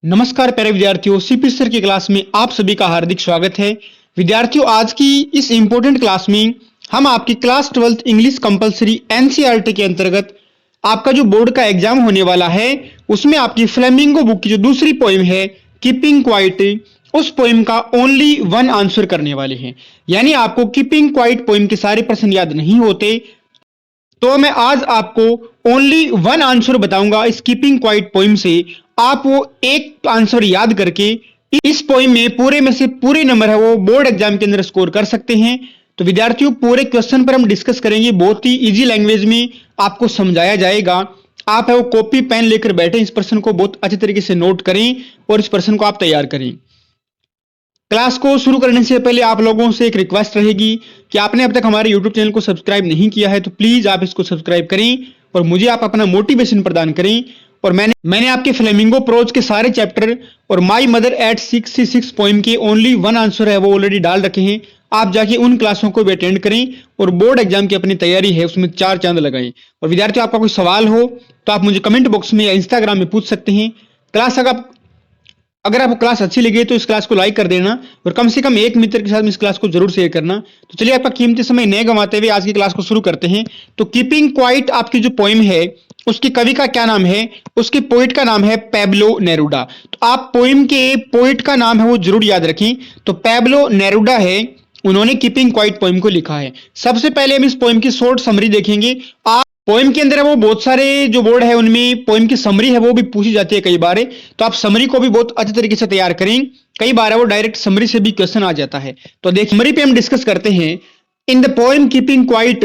नमस्कार प्यारे विद्यार्थियों, सीपी सर की क्लास में आप सभी का हार्दिक स्वागत है। विद्यार्थियों, आज की इस इम्पोर्टेंट क्लास में हम आपकी class 12th English compulsory NCERT के अंतर्गत आपका जो बोर्ड का एग्जाम होने वाला है उसमें आपकी फ्लेमिंगो बुक की जो दूसरी पोइम है कीपिंग क्वाइट, उस पोइम का ओनली वन आंसर करने वाले हैं। यानी आपको कीपिंग क्वाइट पोइम के सारे प्रश्न याद नहीं होते, तो मैं आज आपको ओनली वन आंसर बताऊंगा इस कीपिंग क्वाइट पोइम से। आप वो एक आंसर याद करके इस पोइम में पूरे में से पूरे नंबर है वो बोर्ड एग्जाम के अंदर स्कोर कर सकते हैं। तो विद्यार्थियों, पूरे क्वेश्चन पर हम डिस्कस करेंगे, बहुत ही इजी लैंग्वेज में आपको समझाया जाएगा। आप है वो कॉपी पेन लेकर बैठे, इस प्रश्न को बहुत अच्छे तरीके से नोट करें और इस प्रश्न को आप तैयार करें। क्लास को शुरू करने से पहले आप लोगों से एक रिक्वेस्ट रहेगी कि आपने अब तक हमारे YouTube चैनल को सब्सक्राइब नहीं किया है तो प्लीज आप इसको सब्सक्राइब करें और मुझे आप अपना मोटिवेशन प्रदान करें। और मैंने आपके फ्लेमिंगो प्रोज के सारे चैप्टर और माई मदर एट 66 पोइम के ओनली वन आंसर है वो ऑलरेडी डाल रखे हैं। आप जाके उन क्लासों को भी अटेंड करें और बोर्ड एग्जाम की अपनी तैयारी है उसमें 4 चांद लगाएं। और विद्यार्थियों, आपका कोई सवाल हो तो आप मुझे कमेंट बॉक्स में या इंस्टाग्राम में पूछ सकते हैं। क्लास अगर आपको क्लास अच्छी लगी तो इस क्लास को लाइक कर देना और कम से कम एक मित्र के साथ इस क्लास को जरूर शेयर करना। तो चलिए आपका कीमती समय न गंवाते हुए आज की क्लास को शुरू करते हैं। तो कीपिंग क्वाइट आपकी जो पोइम है उसके कवि का क्या नाम है? उसके पोइट का नाम है पैब्लो नेरुडा। तो आप पोइम के पोइट का नाम है वो जरूर याद रखें। तो पैब्लो नेरुडा है, उन्होंने कीपिंग क्वाइट पोइम को लिखा है। सबसे पहले हम इस पोइम की शॉर्ट समरी देखेंगे। पोइम के अंदर है वो बहुत सारे जो बोर्ड है उनमें पोइम की समरी है वो भी पूछी जाती है कई बार, तो आप समरी को भी बहुत अच्छे तरीके से तैयार करें। कई बार है वो डायरेक्ट समरी से भी क्वेश्चन आ जाता है। तो देखिए समरी पे हम डिस्कस करते हैं। In the poem keeping quiet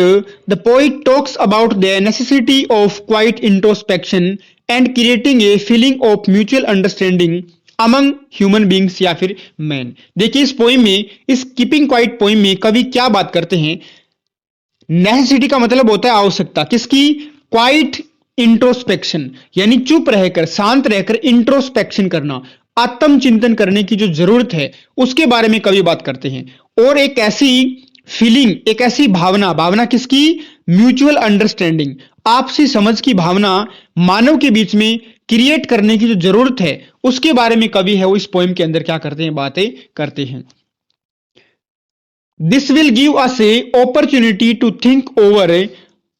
the poet talks about the necessity of quite introspection and creating a feeling of mutual understanding among human beings या फिर मैन। देखिए इस पोइम में, इस कीपिंग क्वाइट पोइम में कवि क्या बात करते हैं। नेसेसिटी का मतलब होता है आवश्यकता, किसकी? क्वाइट इंट्रोस्पेक्शन, यानी चुप रहकर शांत रहकर इंट्रोस्पेक्शन करना, आत्मचिंतन करने की जो जरूरत है उसके बारे में कवि बात करते हैं। और एक ऐसी फीलिंग, एक ऐसी भावना, भावना किसकी? म्यूचुअल अंडरस्टैंडिंग, आपसी समझ की भावना मानव के बीच में क्रिएट करने की जो जरूरत है उसके बारे में कवि है वो इस पोएम के अंदर क्या करते हैं, बातें करते हैं। This will give us a opportunity to think over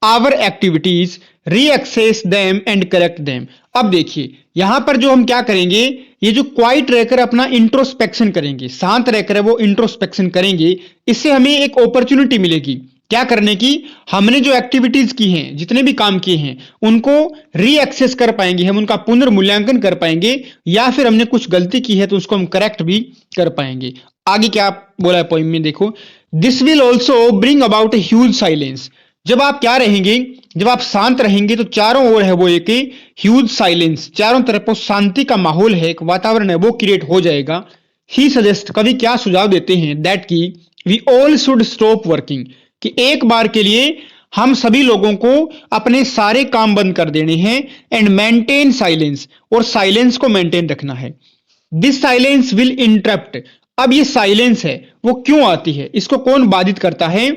our activities, reassess them and correct them। अब देखिए यहां पर जो हम क्या करेंगे, ये जो क्वाइट रहकर अपना इंट्रोस्पेक्शन करेंगे, शांत रहकर वो इंट्रोस्पेक्शन करेंगे, इससे हमें एक अपॉर्चुनिटी मिलेगी क्या करने की? हमने जो एक्टिविटीज की हैं, जितने भी काम किए हैं उनको रीएक्सेस कर पाएंगे, हम उनका पुनर्मूल्यांकन कर पाएंगे, या फिर हमने कुछ गलती की है तो उसको हम करेक्ट भी कर पाएंगे। आगे क्या बोला है पोइम में देखो। This will also bring about a huge silence. जब आप क्या रहेंगे, जब आप शांत रहेंगे तो चारों ओर है वो एक ह्यूज साइलेंस, चारों तरफ वो शांति का माहौल है, एक वातावरण है वो क्रिएट हो जाएगा। ही सजेस्ट, कवि क्या सुझाव देते हैं, दैट की we all should stop working, कि एक बार के लिए हम सभी लोगों को अपने सारे काम बंद कर देने हैं, एंड मेंटेन साइलेंस, और साइलेंस को मेंटेन रखना है। This silence will interrupt. अब ये साइलेंस है वो क्यों आती है, इसको कौन बाधित करता है?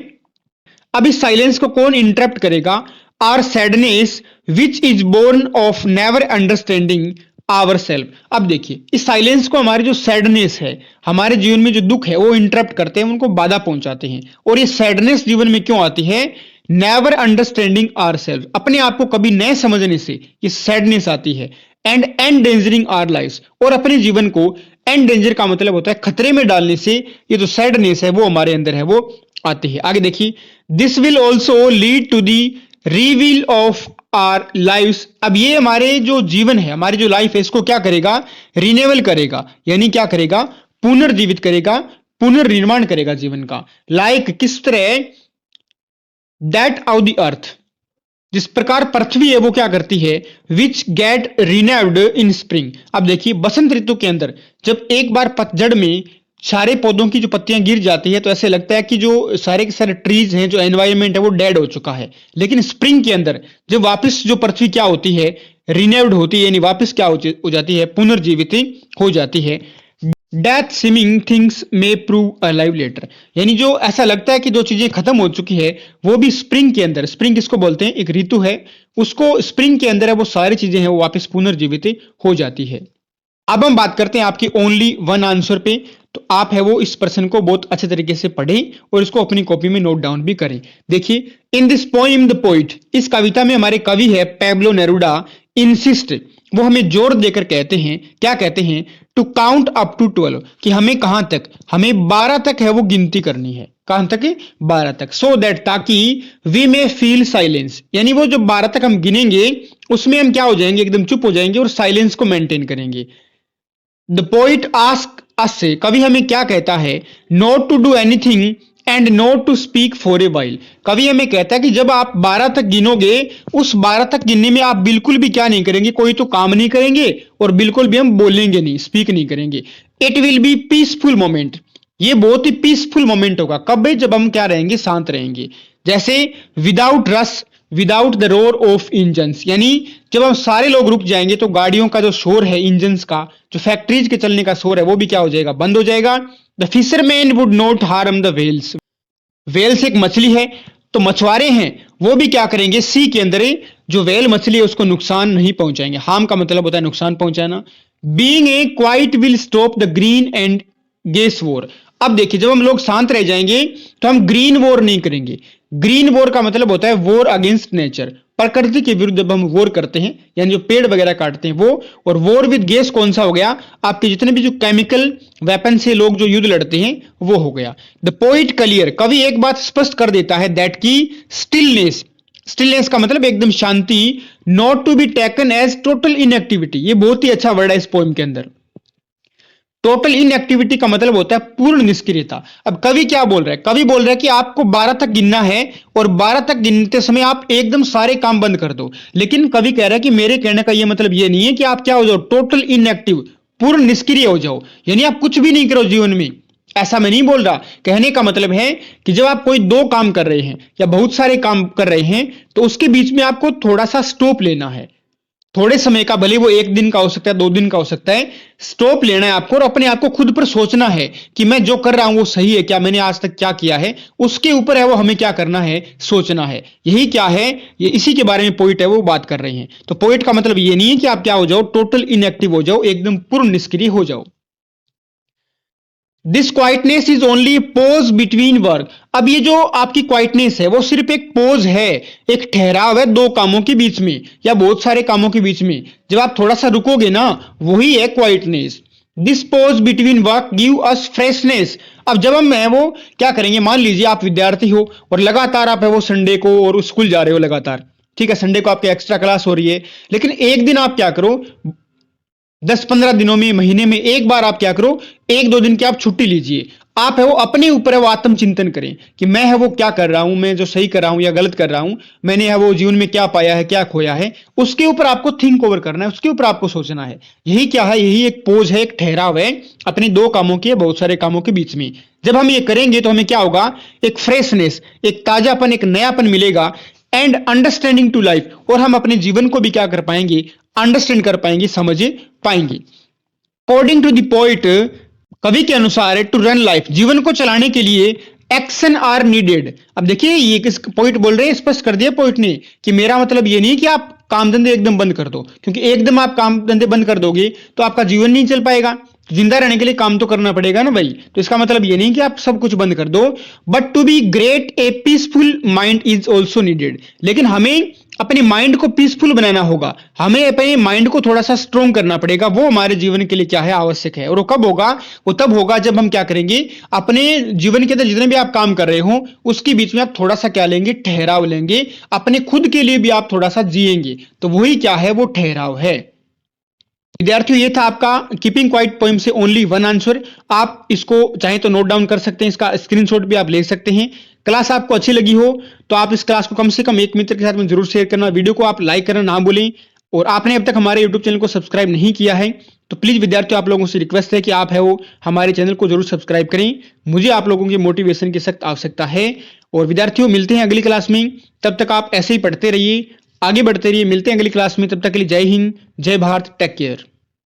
अब इस साइलेंस को कौन इंटरप्ट करेगा? Our sadness which is born of never understanding our self. अब देखिए इस साइलेंस को हमारी जो सैडनेस है, हमारे जीवन में जो दुख है वो इंटरप्ट करते हैं, उनको बाधा पहुंचाते हैं। और ये सैडनेस जीवन में क्यों आती है? नेवर अंडरस्टैंडिंग आवर सेल्फ, अपने आप को कभी न समझने से ये सैडनेस आती है। एंड एंडेंजरिंग आवर लाइफ, और अपने जीवन को, एंडेंजर का मतलब होता है खतरे में डालने से, ये जो सैडनेस है वो हमारे अंदर है वो आती है। आगे देखिए, this will also lead to the reveal of our lives. अब ये हमारे जो जीवन है, हमारी जो लाइफ है, इसको क्या करेगा? रिन्यूअल करेगा, यानी क्या करेगा? पुनर्जीवित करेगा, पुनर्निर्माण करेगा जीवन का। लाइक किस तरह? दैट ऑफ द अर्थ, जिस प्रकार पृथ्वी है वो क्या करती है? Which get renewed in spring. अब देखिए बसंत ऋतु के अंदर जब एक बार पतझड़ में सारे पौधों की जो पत्तियां गिर जाती है तो ऐसे लगता है कि जो सारे के सारे ट्रीज हैं, जो एनवायरनमेंट है वो डेड हो चुका है। लेकिन स्प्रिंग के अंदर जब वापस जो पृथ्वी क्या होती है? रिन्यूड होती है, यानी वापस क्या हो जाती है? पुनर्जीवित हो जाती है। Death seeming things may prove alive later, यानी जो ऐसा लगता है कि जो चीजें खत्म हो चुकी है वो भी स्प्रिंग के अंदर, स्प्रिंग किसको बोलते हैं? एक ऋतु है, उसको स्प्रिंग के अंदर है वो सारी चीजें हैं वो वापस पुनर्जीवित हो जाती है। अब हम बात करते हैं आपकी ओनली वन आंसर पे। तो आप है वो इस प्रश्न को बहुत अच्छे तरीके से पढ़ें और इसको अपनी कॉपी में नोट डाउन भी करें। देखिए, in this poem the poet, इस कविता में हमारे कवि है पैब्लो नेरुडा, इंसिस्ट, वो हमें जोर देकर कहते हैं, क्या कहते हैं, टू काउंट अप टू 12, कि हमें कहां तक, हमें 12 तक है वो गिनती करनी है। कहां तक है? 12 तक। सो दैट, ताकि वी मे फील साइलेंस, यानी वो जो 12 तक हम गिनेंगे उसमें हम क्या हो जाएंगे, एकदम चुप हो जाएंगे और साइलेंस को मेंटेन करेंगे। द पोइट आस्क अस से, कवि हमें क्या कहता है, not to do anything and not to speak for a while. कवि हमें कहता है कि जब आप 12 तक गिनोगे, उस 12 तक गिनने में आप बिल्कुल भी क्या नहीं करेंगे, कोई तो काम नहीं करेंगे और बिल्कुल भी हम बोलेंगे नहीं, स्पीक नहीं करेंगे। It will be peaceful moment, ये बहुत ही पीसफुल मोमेंट होगा। कब भाई? जब हम क्या रहेंगे, शांत रहेंगे। जैसे without rush, without the roar of engines, यानी जब हम सारे लोग रुक जाएंगे तो गाड़ियों का जो शोर है, इंजन्स का, जो फैक्ट्रीज के चलने का शोर है, वो भी क्या हो जाएगा, बंद हो जाएगा। The fisherman would not harm the whales, whales एक मछली है, तो मछुआरे हैं वो भी क्या करेंगे, सी के अंदर जो व्हेल मछली है उसको नुकसान नहीं पहुंचाएंगे। हार्म का मतलब होता है नुकसान पहुंचाना। Being a quiet will stop the green and gas war. अब देखिए, जब हम लोग शांत रह जाएंगे तो हम ग्रीन वॉर नहीं करेंगे। ग्रीन वॉर का मतलब होता है वॉर अगेंस्ट नेचर, प्रकृति के विरुद्ध जब हम वॉर करते हैं, यानी जो पेड़ वगैरह काटते हैं वो। और वॉर विद गैस कौन सा हो गया, आपके जितने भी जो केमिकल वेपन से लोग जो युद्ध लड़ते हैं वो हो गया। द पोइट क्लियर, कवि एक बात स्पष्ट कर देता है, दैट की स्टिलनेस, स्टिलनेस का मतलब एकदम शांति, not to be taken as total inactivity. ये बहुत ही अच्छा वर्ड है इस पोइम के अंदर। टोटल इनएक्टिविटी का मतलब होता है पूर्ण निष्क्रियता। अब कवि क्या बोल रहा है, कवि बोल रहा है कि आपको 12 तक गिनना है और 12 तक गिनते समय आप एकदम सारे काम बंद कर दो। लेकिन कवि कह रहा है कि मेरे कहने का यह मतलब यह नहीं है कि आप क्या हो जाओ, टोटल इनएक्टिव, पूर्ण निष्क्रिय हो जाओ, यानी आप कुछ भी नहीं करो जीवन में। ऐसा मैं नहीं बोल रहा। कहने का मतलब है कि जब आप कोई दो काम कर रहे हैं या बहुत सारे काम कर रहे हैं तो उसके बीच में आपको थोड़ा सा स्टॉप लेना है, थोड़े समय का, भले वो 1 दिन का हो सकता है, 2 दिन का हो सकता है, स्टॉप लेना है आपको और अपने आप को खुद पर सोचना है कि मैं जो कर रहा हूं वो सही है क्या, मैंने आज तक क्या किया है, उसके ऊपर है वो हमें क्या करना है, सोचना है। यही क्या है, ये इसी के बारे में पोइट है वो बात कर रहे हैं। तो पोइट का मतलब ये नहीं है कि आप क्या हो जाओ, टोटल इनएक्टिव हो जाओ, एकदम पूर्ण निष्क्रिय हो जाओ। This quietness is only pose between work. अब ये जो आपकी क्वाइटनेस है वो सिर्फ एक पोज है, एक ठहराव है दो कामों के बीच में या बहुत सारे कामों के बीच में। जब आप थोड़ा सा रुकोगे ना, वही है quietness. This pose between work give us freshness. अब जब हम है वो क्या करेंगे, मान लीजिए आप विद्यार्थी हो और लगातार आप है वो संडे को और स्कूल जा रहे हो लगातार, ठीक है, संडे को आपकी एक्स्ट्रा क्लास हो रही है, लेकिन एक दिन आप क्या करो, 10-15 दिनों में, महीने में एक बार आप क्या करो, 1-2 दिन की आप छुट्टी लीजिए। आप है वो अपने ऊपर है वो आत्मचिंतन करें कि मैं है वो क्या कर रहा हूं, मैं जो सही कर रहा हूं या गलत कर रहा हूं, मैंने है वो जीवन में क्या पाया है, क्या खोया है, उसके ऊपर आपको थिंक ओवर करना है, उसके ऊपर आपको सोचना है। यही क्या है, यही एक पोज है, एक ठहराव है अपने दो कामों के, बहुत सारे कामों के बीच में। जब हम ये करेंगे तो हमें क्या होगा, एक फ्रेशनेस, एक ताजापन, एक नयापन मिलेगा, एंड अंडरस्टैंडिंग टू लाइफ, और हम अपने जीवन को भी क्या कर पाएंगे, अंडरस्टैंड कर पाएंगे, समझ पाएंगे। अकॉर्डिंग टू द पोइट, कवि के अनुसार टू रन लाइफ, जीवन को चलाने के लिए एक्शन आर नीडेड। अब देखिए ये किस पोइट बोल रहे हैं, स्पष्ट कर दिया पोइट ने कि मेरा मतलब ये नहीं कि आप काम धंधे एकदम बंद कर दो, क्योंकि एकदम आप काम धंधे बंद कर दोगे तो आपका जीवन नहीं चल पाएगा। जिंदा रहने के लिए काम तो करना पड़ेगा ना भाई। तो इसका मतलब ये नहीं कि आप सब कुछ बंद कर दो, but to be great a peaceful mind is also needed. लेकिन हमें अपने माइंड को पीसफुल बनाना होगा, हमें अपने माइंड को थोड़ा सा स्ट्रोंग करना पड़ेगा। वो हमारे जीवन के लिए क्या है, आवश्यक है। और वो कब होगा, वो तब होगा जब हम क्या करेंगे, अपने जीवन के अंदर जितने भी आप काम कर रहे हो उसके बीच में आप थोड़ा सा क्या लेंगे, ठहराव लेंगे, अपने खुद के लिए भी आप थोड़ा सा जिएंगे। तो वही क्या है, वो ठहराव है। विद्यार्थियों, ये था आपका कीपिंग क्वाइट पोइम से ओनली वन आंसर। आप इसको चाहे तो नोट डाउन कर सकते हैं, इसका स्क्रीनशॉट भी आप ले सकते हैं। क्लास आपको अच्छी लगी हो तो आप इस क्लास को कम से कम एक मित्र के साथ में जरूर शेयर करना, वीडियो को आप लाइक करना ना भूलें। और आपने अब तक हमारे यूट्यूब चैनल को सब्सक्राइब नहीं किया है तो प्लीज विद्यार्थियों, आप लोगों से रिक्वेस्ट है कि आप है वो हमारे चैनल को जरूर सब्सक्राइब करें। मुझे आप लोगों की मोटिवेशन की सख्त आवश्यकता है। और विद्यार्थियों, मिलते हैं अगली क्लास में, तब तक आप ऐसे ही पढ़ते रहिए, आगे बढ़ते रहिए। मिलते हैं अगली क्लास में, तब तक के लिए जय हिंद, जय भारत, टेक केयर।